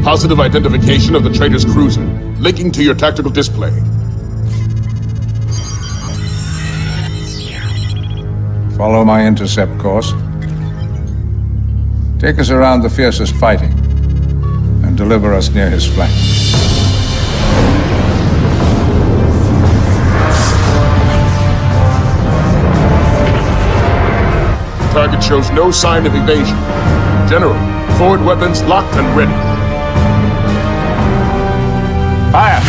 Positive identification of the traitor's cruiser, linking to your tactical display. Follow my intercept course. Take us around the fiercest fighting, and deliver us near his flank. Target shows no sign of evasion. General, forward weapons locked and ready. Fire!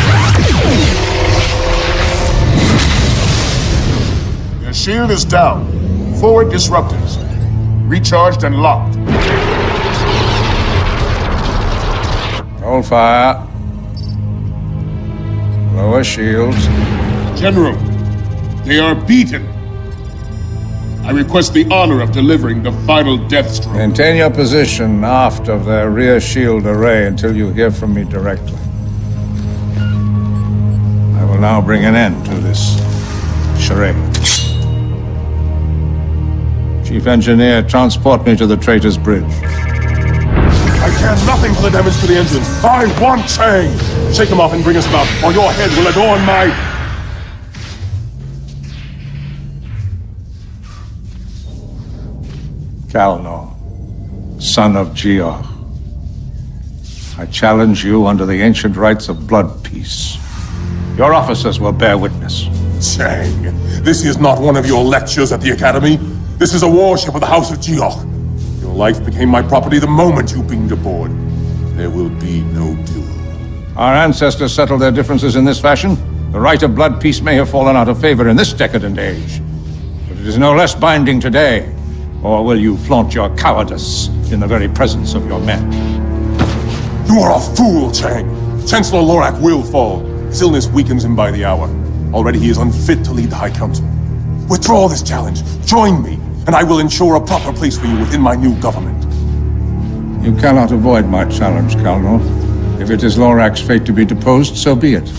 Your shield is down. Forward disruptors. Recharged and locked. Hold fire. Lower shields. General, they are beaten. I request the honor of delivering the final death stroke. Maintain your position aft of their rear shield array until you hear from me directly. I will now bring an end to this charade. Chief Engineer, transport me to the Traitor's Bridge. I care nothing for the damage to the engines. I want Chang! Shake them off and bring us about, or your head will adorn my... Kalno, son of Georg. I challenge you under the ancient rites of blood peace. Your officers will bear witness. Chang, this is not one of your lectures at the Academy. This is a warship of the House of Georg. Your life became my property the moment you beamed aboard. There will be no duel. Our ancestors settled their differences in this fashion. The rite of blood peace may have fallen out of favor in this decadent age, but it is no less binding today. Or will you flaunt your cowardice in the very presence of your men? You are a fool, Chang. Chancellor Lorak will fall. His illness weakens him by the hour. Already he is unfit to lead the High Council. Withdraw this challenge. Join me, and I will ensure a proper place for you within my new government. You cannot avoid my challenge, Kalno. If it is Lorak's fate to be deposed, so be it.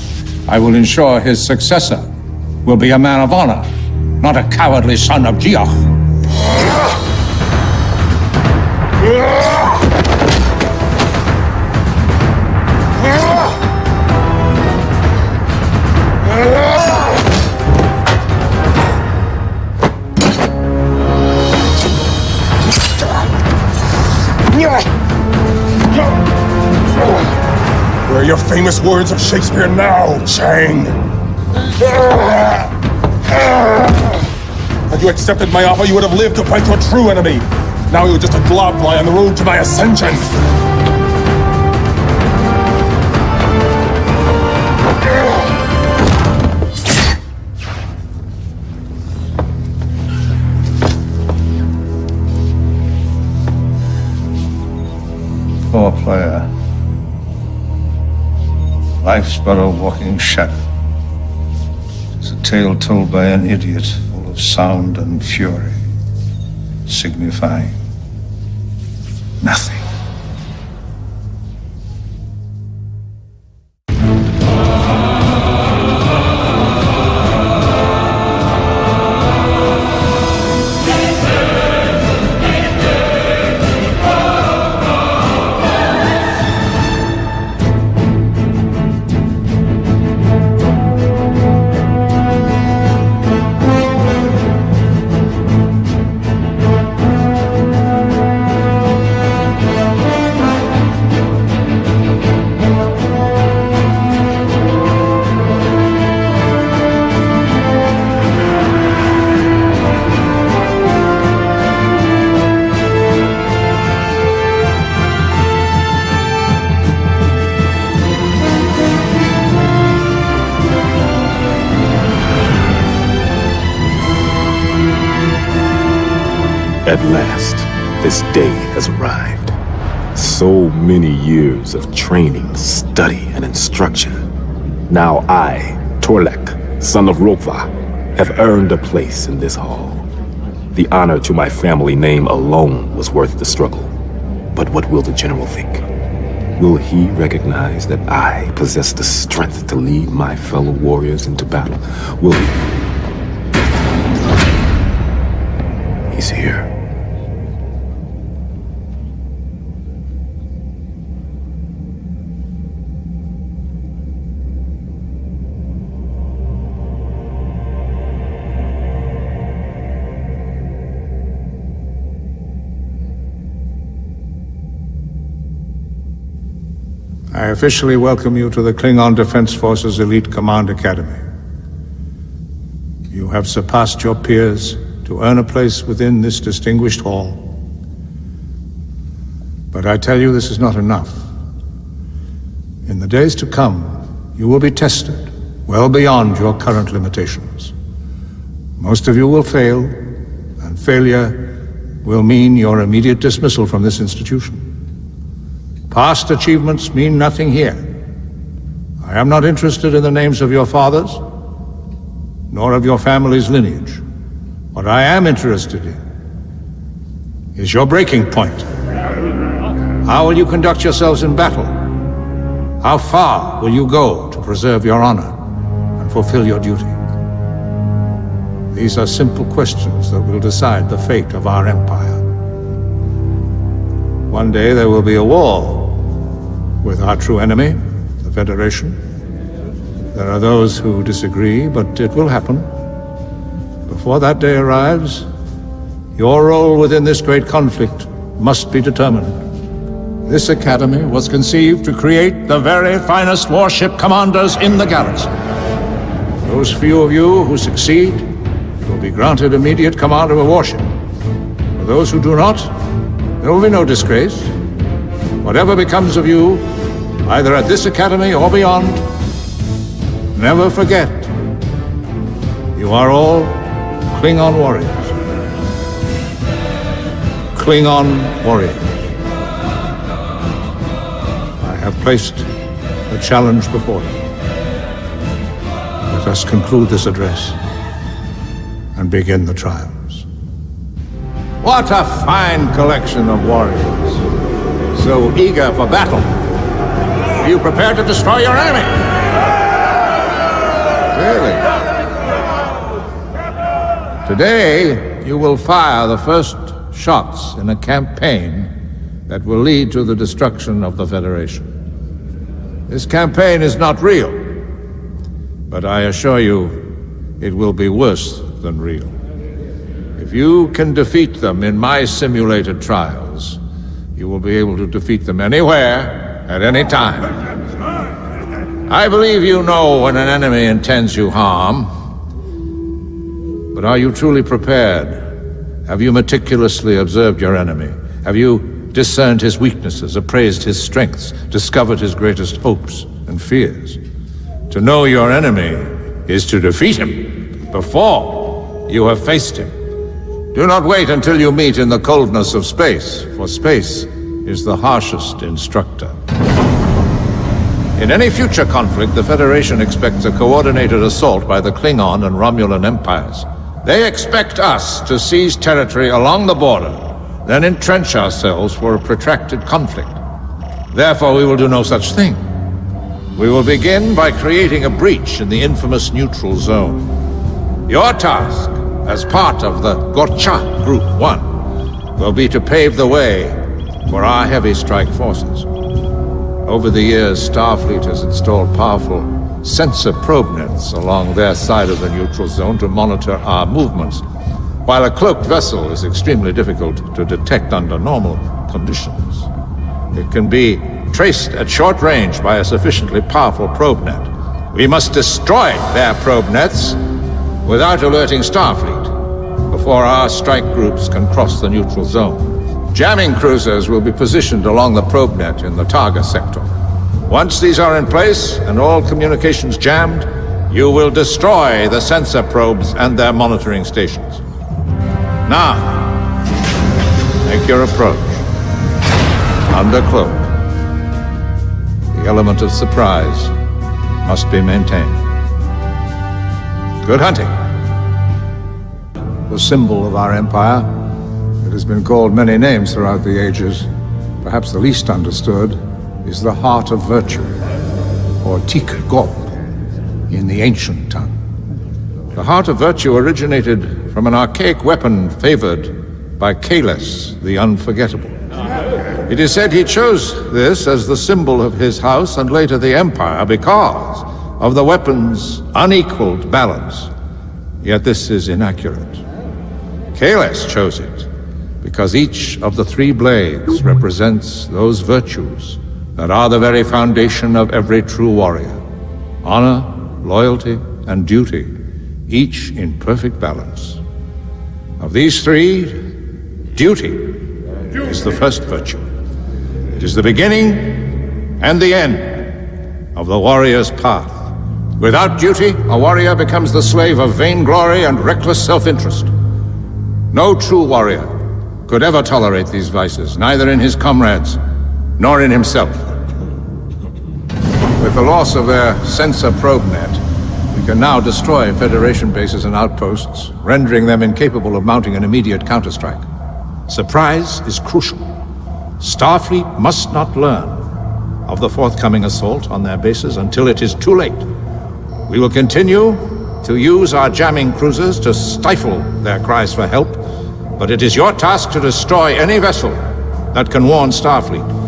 I will ensure his successor will be a man of honor, not a cowardly son of Georg. Where are your famous words of Shakespeare now, Chang? Had you accepted my offer, you would have lived to fight your true enemy. Now you're just a globfly on the road to my ascension. Poor player. Life's but a walking shadow. It's a tale told by an idiot, full of sound and fury, signifying nothing. At last, this day has arrived. So many years of training, study, and instruction. Now I, Torlek, son of Rokva, have earned a place in this hall. The honor to my family name alone was worth the struggle. But what will the general think? Will he recognize that I possess the strength to lead my fellow warriors into battle? Will he? He's here. I officially welcome you to the Klingon Defense Forces Elite Command Academy. You have surpassed your peers to earn a place within this distinguished hall. But I tell you, this is not enough. In the days to come, you will be tested well beyond your current limitations. Most of you will fail, and failure will mean your immediate dismissal from this institution. Past achievements mean nothing here. I am not interested in the names of your fathers, nor of your family's lineage. What I am interested in is your breaking point. How will you conduct yourselves in battle? How far will you go to preserve your honor and fulfill your duty? These are simple questions that will decide the fate of our empire. One day there will be a war with our true enemy, the Federation. There are those who disagree, but it will happen. Before that day arrives, your role within this great conflict must be determined. This academy was conceived to create the very finest warship commanders in the galaxy. Those few of you who succeed will be granted immediate command of a warship. For those who do not, there will be no disgrace. Whatever becomes of you, either at this academy or beyond, never forget, you are all Klingon warriors. Klingon warriors. I have placed a challenge before you. Let us conclude this address and begin the trials. What a fine collection of warriors, so eager for battle. Are you prepared to destroy your enemy? Really? Today, you will fire the first shots in a campaign that will lead to the destruction of the Federation. This campaign is not real, but I assure you, it will be worse than real. If you can defeat them in my simulated trials, you will be able to defeat them anywhere, at any time. I believe you know when an enemy intends you harm, but are you truly prepared? Have you meticulously observed your enemy? Have you discerned his weaknesses, appraised his strengths, discovered his greatest hopes and fears? To know your enemy is to defeat him before you have faced him. Do not wait until you meet in the coldness of space, for space is the harshest instructor. In any future conflict, the Federation expects a coordinated assault by the Klingon and Romulan empires. They expect us to seize territory along the border, then entrench ourselves for a protracted conflict. Therefore, we will do no such thing. We will begin by creating a breach in the infamous neutral zone. Your task, as part of the Gorcha Group 1, will be to pave the way for our heavy strike forces. Over the years, Starfleet has installed powerful sensor probe nets along their side of the neutral zone to monitor our movements, while a cloaked vessel is extremely difficult to detect under normal conditions. It can be traced at short range by a sufficiently powerful probe net. We must destroy their probe nets without alerting Starfleet before our strike groups can cross the neutral zone. Jamming cruisers will be positioned along the probe net in the Targa sector. Once these are in place and all communications jammed, you will destroy the sensor probes and their monitoring stations. Now, make your approach. Under cloak. The element of surprise must be maintained. Good hunting. The symbol of our empire. It has been called many names throughout the ages. Perhaps the least understood is the Heart of Virtue, or Tik Gop, in the ancient tongue. The Heart of Virtue originated from an archaic weapon favored by Kahless, the Unforgettable. It is said he chose this as the symbol of his house and later the Empire because of the weapon's unequaled balance. Yet this is inaccurate. Kahless chose it because each of the three blades represents those virtues that are the very foundation of every true warrior. Honor, loyalty, and duty, each in perfect balance. Of these three, duty is the first virtue. It is the beginning and the end of the warrior's path. Without duty, a warrior becomes the slave of vainglory and reckless self-interest. No true warrior could ever tolerate these vices, neither in his comrades nor in himself. With the loss of their sensor probe net, we can now destroy Federation bases and outposts, rendering them incapable of mounting an immediate counterstrike. Surprise is crucial. Starfleet must not learn of the forthcoming assault on their bases until it is too late. We will continue to use our jamming cruisers to stifle their cries for help, but it is your task to destroy any vessel that can warn Starfleet.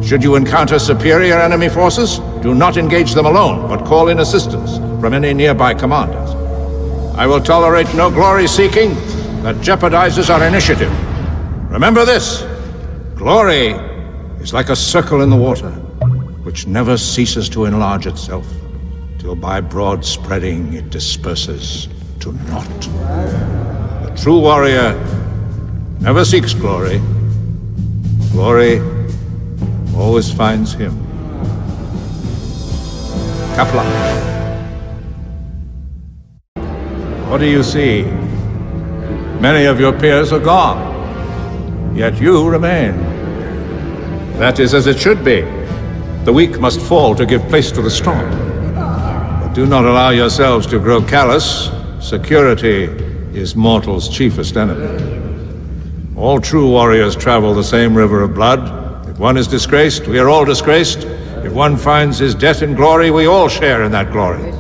Should you encounter superior enemy forces, do not engage them alone, but call in assistance from any nearby commanders. I will tolerate no glory-seeking that jeopardizes our initiative. Remember this: glory is like a circle in the water, which never ceases to enlarge itself, till by broad spreading it disperses to naught. The true warrior never seeks glory. Glory always finds him. Kaplan. What do you see? Many of your peers are gone, yet you remain. That is as it should be. The weak must fall to give place to the strong. But do not allow yourselves to grow callous. Security is mortal's chiefest enemy. All true warriors travel the same river of blood. If one is disgraced, we are all disgraced. If one finds his death in glory, we all share in that glory.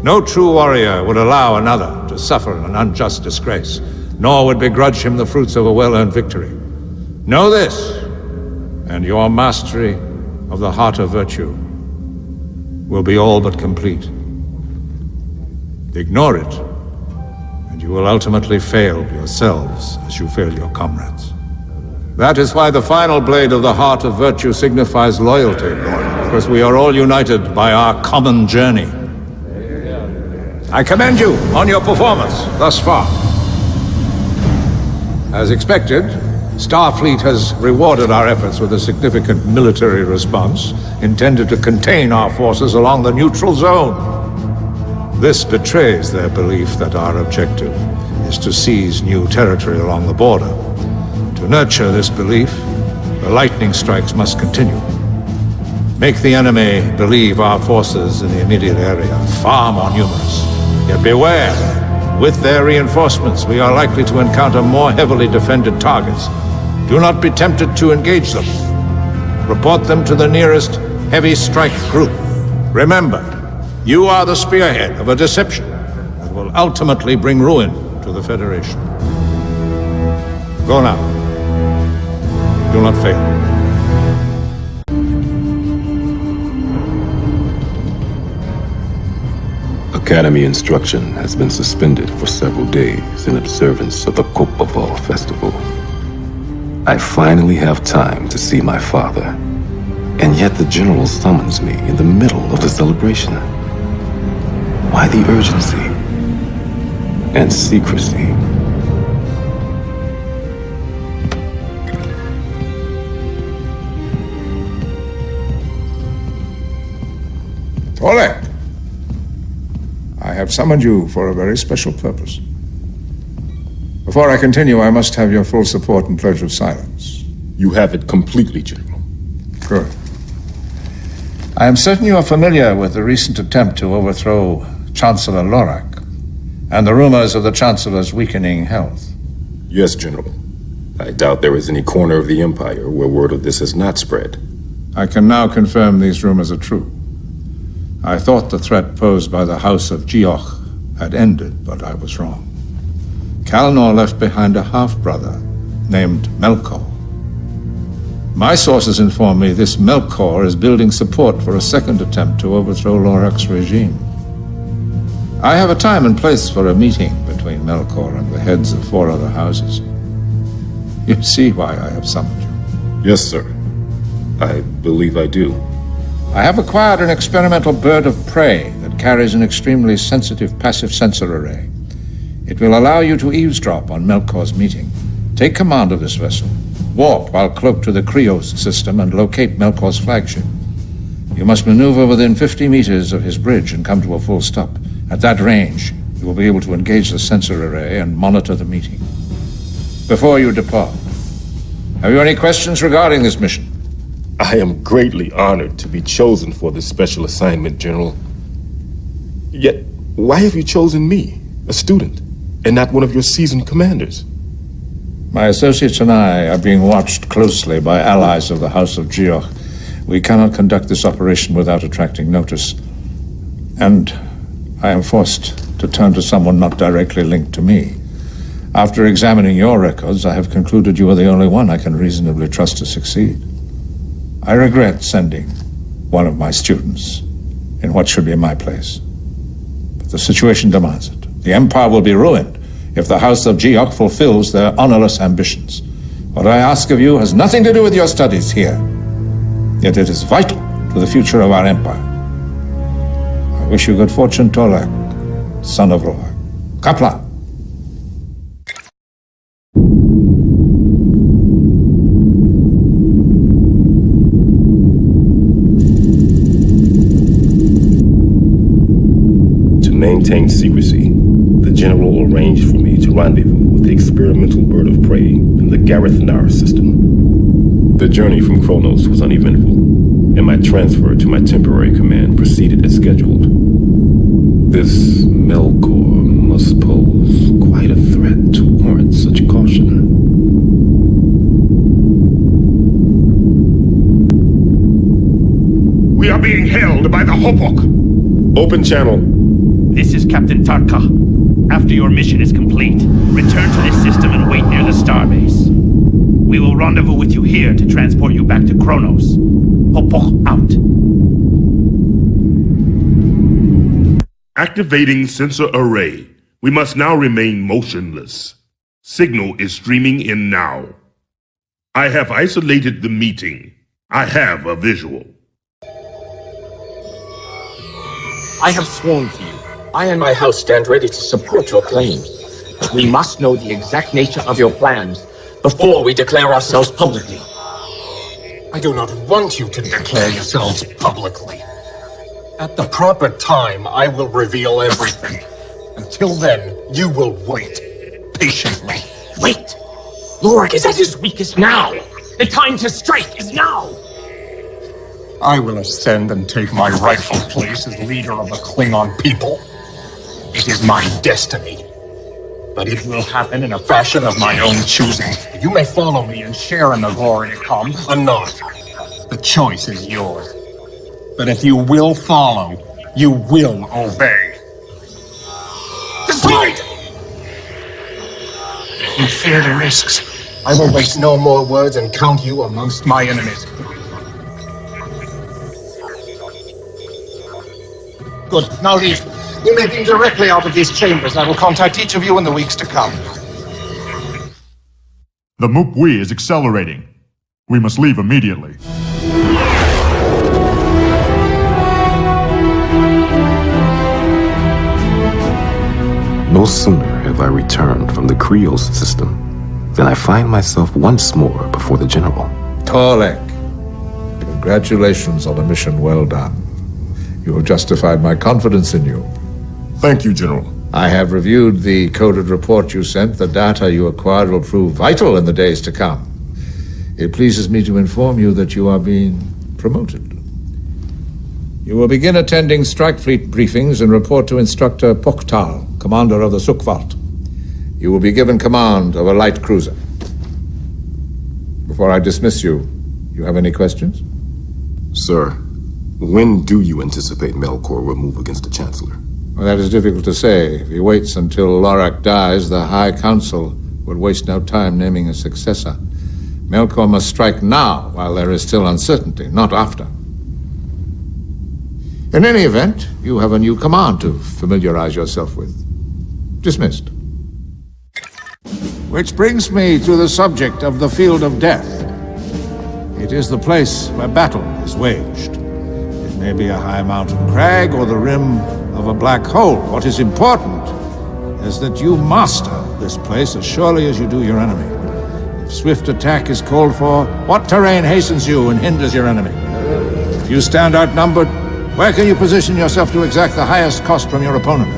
No true warrior would allow another to suffer an unjust disgrace, nor would begrudge him the fruits of a well-earned victory. Know this, and your mastery of the heart of virtue will be all but complete. Ignore it, and you will ultimately fail yourselves as you fail your comrades. That is why the final blade of the heart of virtue signifies loyalty, because we are all united by our common journey. I commend you on your performance thus far. As expected, Starfleet has rewarded our efforts with a significant military response intended to contain our forces along the neutral zone. This betrays their belief that our objective is to seize new territory along the border. To nurture this belief, the lightning strikes must continue. Make the enemy believe our forces in the immediate area far more numerous. Yet beware, with their reinforcements, we are likely to encounter more heavily defended targets. Do not be tempted to engage them. Report them to the nearest heavy strike group. Remember, you are the spearhead of a deception that will ultimately bring ruin to the Federation. Go now. Do not fail. Academy instruction has been suspended for several days in observance of the Kopaval festival. I finally have time to see my father, and yet the general summons me in the middle of the celebration. Why the urgency and secrecy? Torek, I have summoned you for a very special purpose. Before I continue, I must have your full support and pledge of silence. You have it completely, General. Good. I am certain you are familiar with the recent attempt to overthrow Chancellor Lorak and the rumors of the Chancellor's weakening health. Yes, General. I doubt there is any corner of the Empire where word of this has not spread. I can now confirm these rumors are true. I thought the threat posed by the House of Geoch had ended, but I was wrong. Kalnor left behind a half-brother named Melkor. My sources inform me this Melkor is building support for a second attempt to overthrow Lorak's regime. I have a time and place for a meeting between Melkor and the heads of 4 other houses. You see why I have summoned you. Yes, sir. I believe I do. I have acquired an experimental bird of prey that carries an extremely sensitive passive sensor array. It will allow you to eavesdrop on Melkor's meeting. Take command of this vessel. Warp while cloaked to the Krios system and locate Melkor's flagship. You must maneuver within 50 meters of his bridge and come to a full stop. At that range, you will be able to engage the sensor array and monitor the meeting. Before you depart, have you any questions regarding this mission? I am greatly honored to be chosen for this special assignment, General. Yet, why have you chosen me, a student, and not one of your seasoned commanders? My associates and I are being watched closely by allies of the House of Geoch. We cannot conduct this operation without attracting notice. And I am forced to turn to someone not directly linked to me. After examining your records, I have concluded you are the only one I can reasonably trust to succeed. I regret sending one of my students in what should be my place. But the situation demands it. The Empire will be ruined if the House of Geoch fulfills their honorless ambitions. What I ask of you has nothing to do with your studies here. Yet it is vital to the future of our Empire. I wish you good fortune, Torlak, son of Roar. Kapla! To maintain secrecy, the General arranged for me to rendezvous with the experimental bird of prey in the Gareth-Nar system. The journey from Kronos was uneventful, and my transfer to my temporary command proceeded as scheduled. This Melkor must pose quite a threat to warrant such caution. We are being held by the Hopok. Open channel. This is Captain Tarka. After your mission is complete, return to this system and wait near the starbase. We will rendezvous with you here to transport you back to Kronos. Hopok out. Activating sensor array. We must now remain motionless. Signal is streaming in now. I have isolated the meeting. I have a visual. I have sworn to you. I and my house stand ready to support your claims. But we must know the exact nature of your plans before we declare ourselves publicly. I do not want you to declare yourselves publicly. At the proper time, I will reveal everything. Until then, you will wait patiently. Wait! Lorik is at his weakest now! The time to strike is now! I will ascend and take my rightful place as leader of the Klingon people. It is my destiny. But it will happen in a fashion of my own choosing. You may follow me and share in the glory to come, or not. The choice is yours. But if you will follow, you will obey. Decide! You fear the risks. I will waste no more words and count you amongst my enemies. Good, now leave. You may beam directly out of these chambers. I will contact each of you in the weeks to come. The Mupwi is accelerating. We must leave immediately. No sooner have I returned from the Krios system than I find myself once more before the General. Torlak, congratulations on a mission well done. You have justified my confidence in you. Thank you, General. I have reviewed the coded report you sent. The data you acquired will prove vital in the days to come. It pleases me to inform you that you are being promoted. You will begin attending Strike Fleet briefings and report to Instructor Poktal, commander of the Sukvalt. You will be given command of a light cruiser. Before I dismiss you, you have any questions? Sir, when do you anticipate Melkor will move against the Chancellor? Well, that is difficult to say. If he waits until Lorak dies, the High Council would waste no time naming a successor. Melkor must strike now, while there is still uncertainty, not after. In any event, you have a new command to familiarize yourself with. Dismissed. Which brings me to the subject of the field of death. It It is the place where battle is waged. It may be a high mountain crag or the rim of a black hole. What is important is that you master this place as surely as you do your enemy. If swift attack is called for, what terrain hastens you and hinders your enemy? If you stand outnumbered, where can you position yourself to exact the highest cost from your opponent?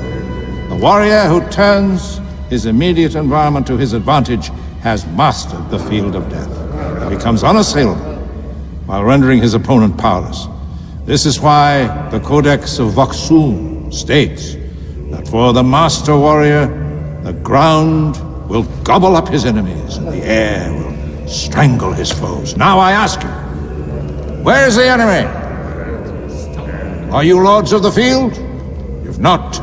The warrior who turns his immediate environment to his advantage has mastered the field of death. He becomes unassailable while rendering his opponent powerless. This is why the Codex of Voxum states that for the master warrior, the ground will gobble up his enemies and the air will strangle his foes. Now I ask you, where is the enemy? Are you lords of the field? If not,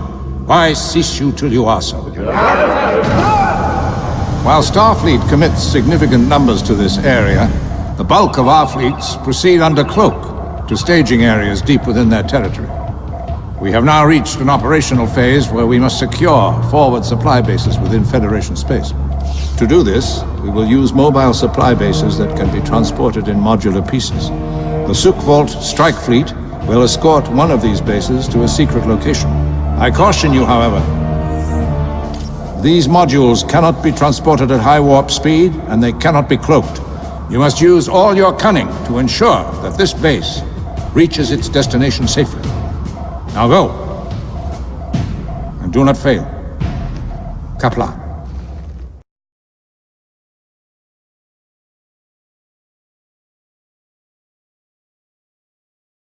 why cease you till you are so? While Starfleet commits significant numbers to this area, the bulk of our fleets proceed under cloak to staging areas deep within their territory. We have now reached an operational phase where we must secure forward supply bases within Federation space. To do this, we will use mobile supply bases that can be transported in modular pieces. The Sukvolt strike fleet will escort one of these bases to a secret location. I caution you, however, these modules cannot be transported at high warp speed, and they cannot be cloaked. You must use all your cunning to ensure that this base reaches its destination safely. Now go, and do not fail. Kapla.